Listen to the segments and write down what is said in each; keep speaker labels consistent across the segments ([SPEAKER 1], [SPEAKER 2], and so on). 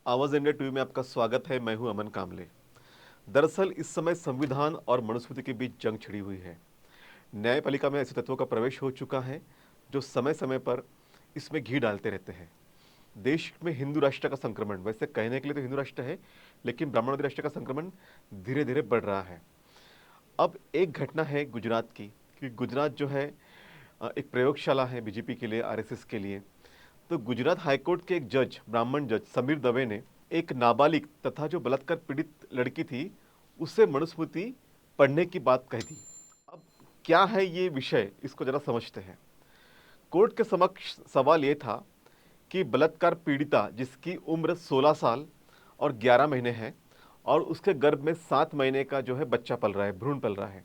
[SPEAKER 1] आवाज India TV में आपका स्वागत है। मैं हूं अमन कामले। दरअसल इस समय संविधान और मनुस्मृति के बीच जंग छिड़ी हुई है। न्यायपालिका में ऐसे तत्वों का प्रवेश हो चुका है जो समय समय पर इसमें घी डालते रहते हैं। देश में हिंदू राष्ट्र का संक्रमण, वैसे कहने के लिए तो हिंदू राष्ट्र है, लेकिन ब्राह्मणवादी राष्ट्र का संक्रमण धीरे धीरे बढ़ रहा है। अब एक घटना है गुजरात की, कि गुजरात जो है एक प्रयोगशाला है बीजेपी के लिए, आरएसएस के लिए। तो गुजरात हाईकोर्ट के एक जज, ब्राह्मण जज समीर दवे ने एक नाबालिग तथा जो बलात्कार पीड़ित लड़की थी उससे मनुस्मृति पढ़ने की बात कही थी। अब क्या है ये विषय, इसको जरा समझते हैं। कोर्ट के समक्ष सवाल ये था कि बलात्कार पीड़िता जिसकी उम्र 16 साल और 11 महीने है और उसके गर्भ में 7 महीने का जो है बच्चा पल रहा है, भ्रूण पल रहा है।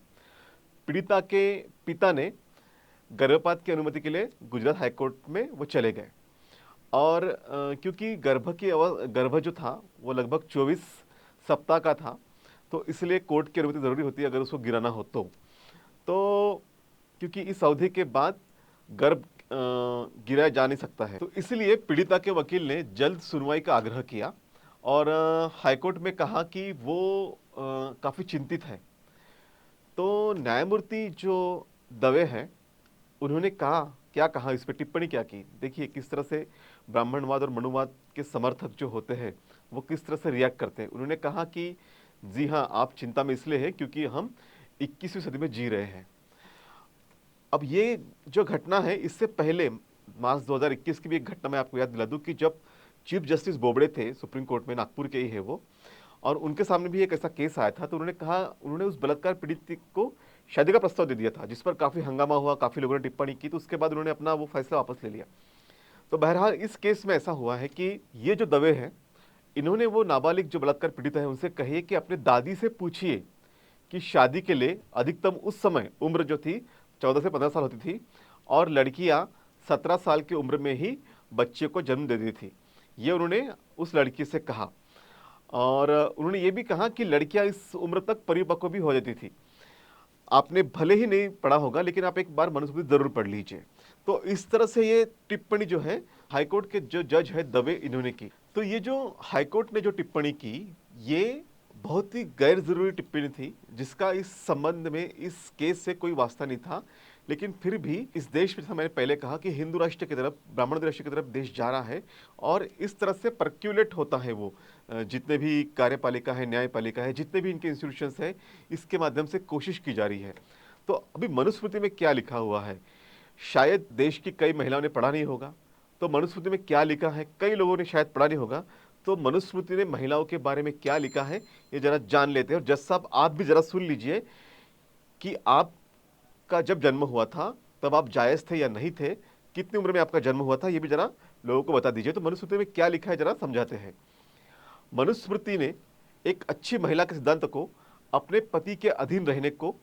[SPEAKER 1] पीड़िता के पिता ने गर्भपात की अनुमति के लिए गुजरात हाईकोर्ट में वो चले गए और क्योंकि गर्भ जो था वो लगभग 24 सप्ताह का था, तो इसलिए कोर्ट की अनुमति ज़रूरी होती है अगर उसको गिराना हो तो क्योंकि इस अवधि के बाद गर्भ गिराया जा नहीं सकता है, तो इसलिए पीड़िता के वकील ने जल्द सुनवाई का आग्रह किया और हाईकोर्ट में कहा कि वो काफ़ी चिंतित है। तो न्यायमूर्ति जो दवे हैं उन्होंने कहा, क्या कहा, इस पर टिप्पणी क्या की। देखिए किस तरह से ब्राह्मणवाद और मनुवाद के समर्थक जो होते हैं वो किस तरह से रिएक्ट करते हैं। उन्होंने कहा कि जी हाँ, आप चिंता में इसलिए हैं क्योंकि हम 21वीं सदी में जी रहे हैं। अब ये जो घटना है, इससे पहले मार्च 2021 की भी एक घटना मैं आपको याद दिला दूं कि जब चीफ जस्टिस बोबड़े थे सुप्रीम कोर्ट में, नागपुर के ही है वो, और उनके सामने भी एक ऐसा केस आया था। तो उन्होंने कहा, उन्होंने उस बलात्कार पीड़ित को शादी का प्रस्ताव दे दिया था, जिस पर काफ़ी हंगामा हुआ, काफ़ी लोगों ने टिप्पणी की। तो उसके बाद उन्होंने अपना वो फैसला वापस ले लिया। तो बहरहाल इस केस में ऐसा हुआ है कि ये जो दवे हैं, इन्होंने वो नाबालिग जो बलात्कार पीड़ित है उनसे कहिए कि अपने दादी से पूछिए कि शादी के लिए अधिकतम उस समय उम्र जो थी 14 से 15 साल होती थी और लड़कियां 17 साल की उम्र में ही बच्चे को जन्म दे दी थी। ये उन्होंने उस लड़की से कहा और उन्होंने ये भी कहा कि लड़कियां इस उम्र तक परिपक्व भी हो जाती थी। आपने भले ही नहीं पढ़ा होगा, लेकिन आप एक बार मनुस्मृति जरूर पढ़ लीजिए। तो इस तरह से ये टिप्पणी जो है हाईकोर्ट के जो जज है दवे, इन्होंने की। तो ये जो हाईकोर्ट ने जो टिप्पणी की, ये बहुत ही गैर जरूरी टिप्पणी थी, जिसका इस संबंध में इस केस से कोई वास्ता नहीं था। लेकिन फिर भी इस देश में, मैंने पहले कहा कि हिंदू राष्ट्र की तरफ, ब्राह्मण राष्ट्र की तरफ देश जा रहा है और इस तरह से पर्क्यूलेट होता है वो जितने भी कार्यपालिका है, न्यायपालिका है, जितने भी इनके इंस्टीट्यूशंस है, इसके माध्यम से कोशिश की जा रही है। तो अभी मनुस्मृति में क्या लिखा हुआ है, शायद देश की कई महिलाओं ने पढ़ा नहीं होगा। तो मनुस्मृति में क्या लिखा है, कई लोगों ने शायद पढ़ा नहीं होगा। तो मनुस्मृति ने महिलाओं के बारे में क्या लिखा है, ये जरा जान लेते हैं। और जज साहब, आप भी जरा सुन लीजिए कि आपका जब जन्म हुआ था तब आप जायज थे या नहीं थे, कितनी उम्र में आपका जन्म हुआ था, ये भी जरा लोगों को बता दीजिए। तो मनुस्मृति में क्या लिखा है जरा समझाते हैं। मनुस्मृति ने एक अच्छी महिला के सिद्धांत को अपने पति के अधीन रहने को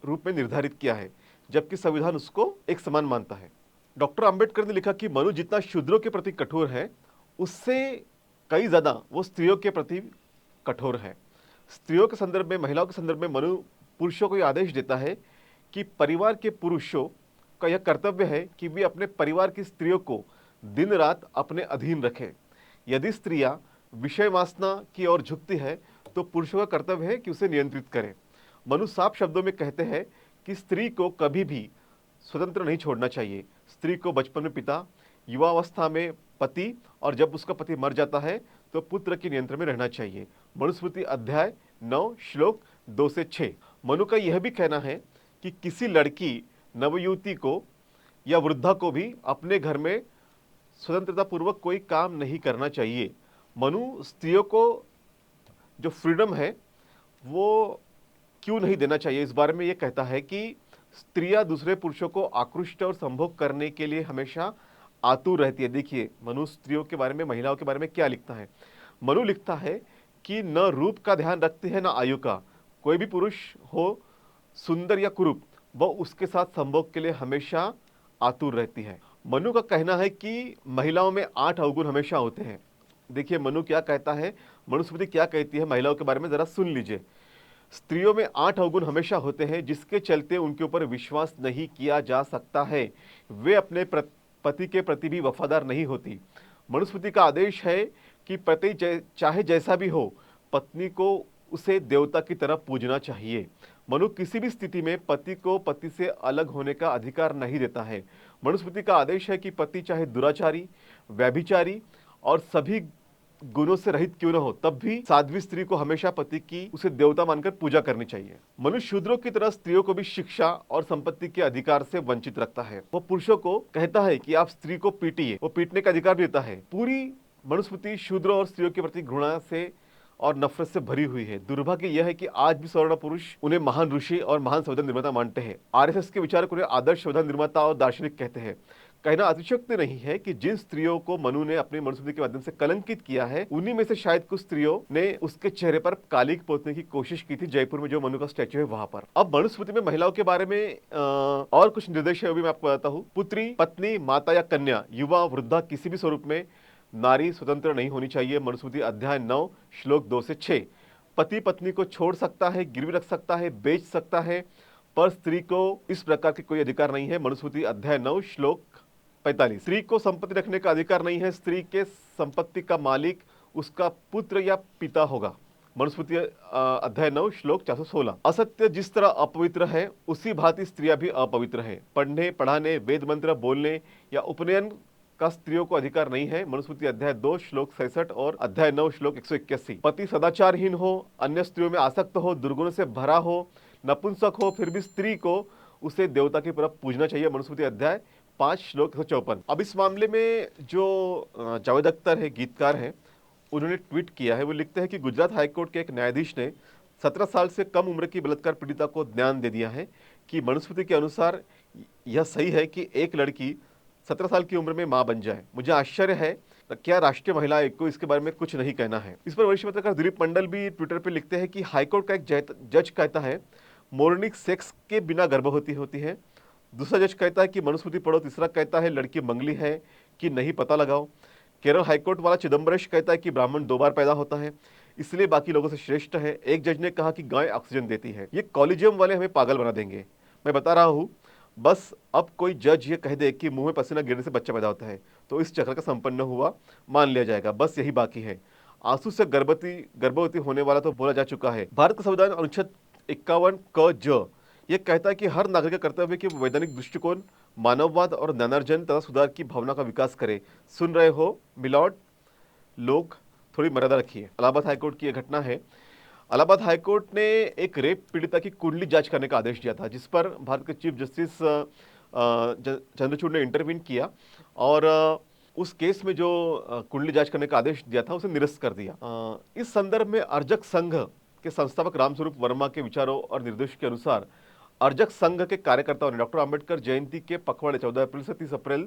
[SPEAKER 1] रूप में निर्धारित किया है, जबकि संविधान उसको एक समान मानता है। डॉक्टर अंबेडकर ने लिखा कि मनु जितना शूद्रों के प्रति कठोर है, उससे कई ज्यादा वो स्त्रियों के प्रति कठोर है। स्त्रियों के संदर्भ में, महिलाओं के संदर्भ में मनु पुरुषों को यह आदेश देता है कि परिवार के पुरुषों का यह कर्तव्य है कि वे अपने परिवार की स्त्रियों को दिन रात अपने अधीन रखें। यदि स्त्रियां विषय वासना की ओर झुकती है तो पुरुषों का कर्तव्य है कि उसे नियंत्रित करें। मनु साफ शब्दों में कहते हैं कि स्त्री को कभी भी स्वतंत्र नहीं छोड़ना चाहिए। स्त्री को बचपन में पिता, युवावस्था में पति और जब उसका पति मर जाता है तो पुत्र के नियंत्रण में रहना चाहिए। मनुस्मृति अध्याय 9 श्लोक 2 से 6। मनु का यह भी कहना है कि किसी लड़की, नवयुवती को या वृद्धा को भी अपने घर में स्वतंत्रता पूर्वक कोई काम नहीं करना चाहिए। मनु स्त्रियों को जो फ्रीडम है वो क्यों नहीं देना चाहिए, इस बारे में ये कहता है कि स्त्रियां दूसरे पुरुषों को आकृष्ट और संभोग करने के लिए हमेशा आतुर रहती है। देखिए मनु स्त्रियों के बारे में, महिलाओं के बारे में क्या लिखता है। मनु लिखता है कि न रूप का ध्यान रखती है न आयु का। कोई भी पुरुष हो, सुंदर या कुरूप, वह उसके साथ संभोग के लिए हमेशा आतुर रहती है। मनु का कहना है कि महिलाओं में 8 अवगुण हमेशा होते हैं। देखिए मनु क्या कहता है, मनुस्मृति क्या कहती है महिलाओं के बारे में, जरा सुन लीजिए। स्त्रियों में 8 अवगुण हमेशा होते हैं जिसके चलते उनके ऊपर विश्वास नहीं किया जा सकता है। वे अपने पति के प्रति भी वफादार नहीं होती। मनुस्मृति का आदेश है कि पति चाहे जैसा भी हो, पत्नी को उसे देवता की तरह पूजना चाहिए। मनु किसी भी स्थिति में पति को पति से अलग होने का अधिकार नहीं देता है। मनुस्मृति का आदेश है कि पति चाहे दुराचारी, व्यभिचारी और सभी गुणों से रहित क्यों न हो, तब भी साध्वी स्त्री को हमेशा पति की उसे देवता मानकर पूजा करनी चाहिए। मनुष्य शूद्रों की तरह स्त्रियों को भी शिक्षा और संपत्ति के अधिकार से वंचित रखता है। वो पुरुषों को कहता है कि आप स्त्री को पीटिए, वो पीटने का अधिकार देता है। पूरी मनुस्मृति शूद्रों और स्त्रियों के प्रति घृणा से और नफरत से भरी हुई है। दुर्भाग्य यह है कि आज भी सवर्ण पुरुष उन्हें महान ऋषि और महान संविधान निर्माता मानते हैं। आरएसएस के विचारक उन्हें आदर्श संविधान निर्माता और दार्शनिक कहते हैं। कहना अतिशयोक्ति नहीं है कि जिन स्त्रियों को मनु ने अपनी मनुस्मृति के माध्यम से कलंकित किया है, उन्हीं में से शायद कुछ स्त्रियों ने उसके चेहरे पर कालिक पोतने की कोशिश की थी, जयपुर में जो मनु का स्टैच्यू है वहां पर। अब मनुस्मृति में महिलाओं के बारे में और कुछ निर्देश है, वो भी मैं आपको बताता हूँ। पुत्री, पत्नी, माता या कन्या, युवा, वृद्धा किसी भी स्वरूप में नारी स्वतंत्र नहीं होनी चाहिए। मनुस्मृति अध्याय 9 श्लोक 2 से 6। पति पत्नी को छोड़ सकता है, गिरवी रख सकता है, बेच सकता है, पर स्त्री को इस प्रकार के कोई अधिकार नहीं है। मनुस्मृति अध्याय 9 श्लोक 45। स्त्री को संपत्ति रखने का अधिकार नहीं है। स्त्री के संपत्ति का मालिक उसका पुत्र या पिता होगा। मनुस्मृति अध्याय 9 श्लोक 416। असत्य जिस तरह अपवित्र है, उसी भांति स्त्रियां भी अपवित्र है। पढ़ने, पढ़ाने, वेद मंत्र बोलने या उपनयन का स्त्रियों को अधिकार नहीं है। मनुस्मृति अध्याय 2 श्लोक 66 और अध्याय 9 श्लोक 181। पति सदाचारहीन हो, अन्य स्त्रियों में आसक्त हो, दुर्गुणों से भरा हो, नपुंसक हो, फिर भी स्त्री को उसे देवता की तरह पूजना चाहिए। मनुस्मृति अध्याय 5 श्लोक 154। अब इस मामले में जो जावेद अख्तर है, गीतकार हैं, उन्होंने ट्वीट किया है। वो लिखते हैं कि गुजरात हाईकोर्ट के एक न्यायाधीश ने 17 साल से कम उम्र की बलात्कार पीड़िता को ज्ञान दे दिया है कि मनुस्मृति के अनुसार यह सही है कि एक लड़की 17 साल की उम्र में मां बन जाए। मुझे आश्चर्य है क्या राष्ट्रीय महिला आयोग को इसके बारे में कुछ नहीं कहना है। इस पर वरिष्ठ पत्रकार दिलीप मंडल भी ट्विटर पर लिखते हैं कि हाईकोर्ट का एक जज कहता है मॉर्निंग सेक्स के बिना गर्भवती होती है। दूसरा जज कहता है कि मनुस्मृति पढ़ो। तीसरा कहता है लड़की मंगली है कि नहीं पता लगाओ। केरल हाईकोर्ट वाला चिदम्बरेश कहता है कि ब्राह्मण 2 बार पैदा होता है, इसलिए बाकी लोगों से श्रेष्ठ है। एक जज ने कहा कि गाय ऑक्सीजन देती है। ये कॉलेजियम वाले हमें पागल बना देंगे। मैं बता रहा हूँ, बस अब कोई जज ये कह दे कि मुंह में पसीना गिरने से बच्चा पैदा होता है तो इस चक्र का संपन्न हुआ मान लिया जाएगा। बस यही बाकी है। आंसू से गर्भवती होने वाला तो बोला जा चुका है। भारत का संविधान अनुच्छेद 51 क ज यह कहता है कि हर नागरिक का कर्तव्य है कि वैधानिक दृष्टिकोण, मानववाद और ज्ञानार्जन तथा सुधार की भावना का विकास करे। सुन रहे हो मिलॉर्ड, लोग थोड़ी मर्यादा रखिए। इलाहाबाद हाईकोर्ट की यह घटना है। इलाहाबाद हाईकोर्ट ने एक रेप पीड़िता की कुंडली जांच करने का आदेश दिया था, जिस पर भारत के चीफ जस्टिस चंद्रचूड़ ने इंटरवीन किया और उस केस में जो कुंडली जांच करने का आदेश दिया था उसे निरस्त कर दिया। इस संदर्भ में अर्जक संघ के संस्थापक रामस्वरूप वर्मा के विचारों और निर्देश के अनुसार अर्जक संघ के कार्यकर्ताओं ने डॉक्टर अंबेडकर जयंती के पखवाड़े 14 अप्रैल से 30 अप्रैल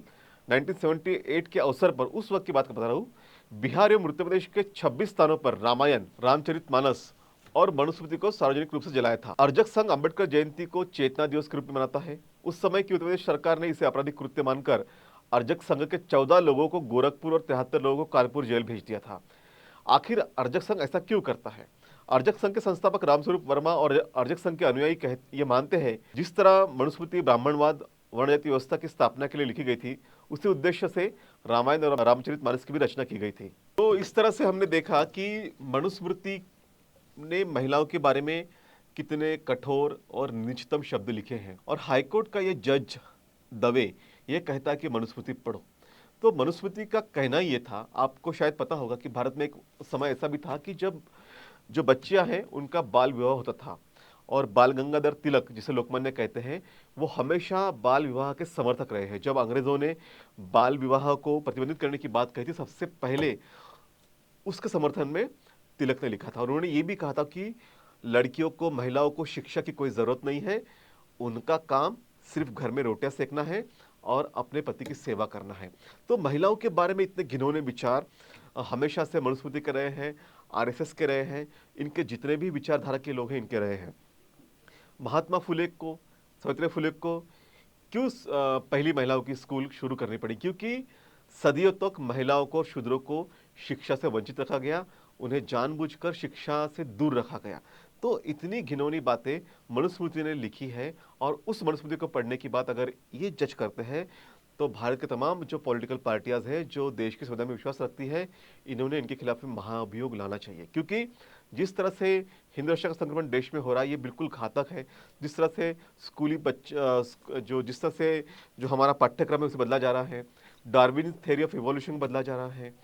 [SPEAKER 1] 1978 के अवसर पर, उस वक्त की बात बता रहा हूँ, बिहार एवं उत्तर प्रदेश के 26 स्थानों पर रामायण, रामचरितमानस और मनुस्मृति को सार्वजनिक रूप से जलाया था। अर्जक संघ अंबेडकर जयंती को चेतना दिवस के रूप में मनाता है। उस समय की उत्तर प्रदेश सरकार ने इसे आपराधिक कृत्य मानकर अर्जक संघ के 14 लोगों को गोरखपुर और 73 लोगों को कानपुर जेल भेज दिया था। आखिर अर्जक संघ ऐसा क्यों करता है? अर्जक संघ के संस्थापक रामस्वरूप वर्मा और अर्जक संघ के अनुयायी ये मानते हैं जिस तरह मनुस्मृति ब्राह्मणवाद, वर्ण जाति व्यवस्था की स्थापना के लिए लिखी गई थी, उसी उद्देश्य से रामायण और रामचरितमानस की भी रचना की गई थी। तो इस तरह से हमने देखा कि मनुस्मृति ने महिलाओं के बारे में कितने कठोर और नीचतम शब्द लिखे हैं। और हाईकोर्ट का ये जज दवे ये कहता है कि मनुस्मृति पढ़ो। तो मनुस्मृति का कहना ये था, आपको शायद पता होगा कि भारत में एक समय ऐसा भी था कि जब जो बच्चियां हैं उनका बाल विवाह होता था और बाल गंगाधर तिलक, जिसे लोकमान्य कहते हैं, वो हमेशा बाल विवाह के समर्थक रहे हैं। जब अंग्रेजों ने बाल विवाह को प्रतिबंधित करने की बात कही थी, सबसे पहले उसके समर्थन में तिलक ने लिखा था। और उन्होंने ये भी कहा था कि लड़कियों को, महिलाओं को शिक्षा की कोई ज़रूरत नहीं है, उनका काम सिर्फ घर में रोटियां सेकना है और अपने पति की सेवा करना है। तो महिलाओं के बारे में इतने घिनौने विचार हमेशा से मनुस्मृति के रहे हैं, आरएसएस के रहे हैं, इनके जितने भी विचारधारा के लोग हैं इनके रहे हैं। महात्मा फुले को, सावित्रीबाई फुले को क्यों पहली महिलाओं की स्कूल शुरू करनी पड़ी? क्योंकि सदियों तक महिलाओं को, शूद्रों को शिक्षा से वंचित रखा गया, उन्हें जानबूझकर शिक्षा से दूर रखा गया। तो इतनी घिनौनी बातें मनुस्मृति ने लिखी है और उस मनुस्मृति को पढ़ने की बात अगर ये जज करते हैं तो भारत के तमाम जो पॉलिटिकल पार्टियाज़ हैं, जो देश की संविधान में विश्वास रखती है, इन्होंने इनके खिलाफ में महाअभियोग लाना चाहिए। क्योंकि जिस तरह से हिंदी भाषा का संक्रमण देश में हो रहा है, ये बिल्कुल घातक है। जिस तरह से स्कूली जिस तरह से जो हमारा पाठ्यक्रम है उसे बदला जा रहा है, डार्विन थ्योरी ऑफ इवोल्यूशन बदला जा रहा है।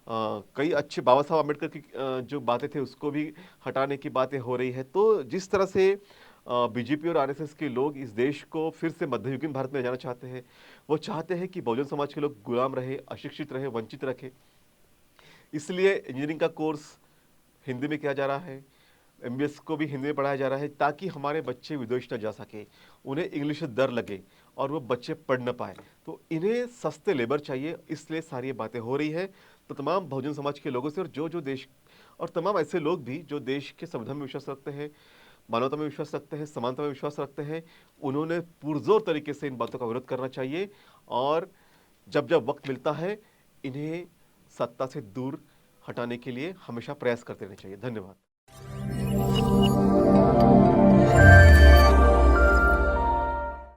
[SPEAKER 1] कई अच्छे बाबा साहब अम्बेडकर की जो बातें थे उसको भी हटाने की बातें हो रही है। तो जिस तरह से बीजेपी और आरएसएस के लोग इस देश को फिर से मध्ययुगीन भारत में ले जाना चाहते हैं, वो चाहते हैं कि बहुजन समाज के लोग गुलाम रहे, अशिक्षित रहे, वंचित रखे। इसलिए इंजीनियरिंग का कोर्स हिंदी में किया जा रहा है, एमबीएस को भी हिंदी में पढ़ाया जा रहा है, ताकि हमारे बच्चे विदेश न जा सके, उन्हें इंग्लिश से डर लगे और वो बच्चे पढ़ न पाए। तो इन्हें सस्ते लेबर चाहिए, इसलिए सारी ये बातें हो रही है। तो तमाम बहुजन समाज के लोगों से और जो देश और तमाम ऐसे लोग भी जो देश के संविधान में विश्वास रखते हैं, मानवता में विश्वास रखते हैं, समानता में विश्वास रखते हैं, उन्होंने पुरजोर तरीके से इन बातों का विरोध करना चाहिए। और जब जब वक्त मिलता है, इन्हें सत्ता से दूर हटाने के लिए हमेशा प्रयास करते रहना चाहिए। धन्यवाद।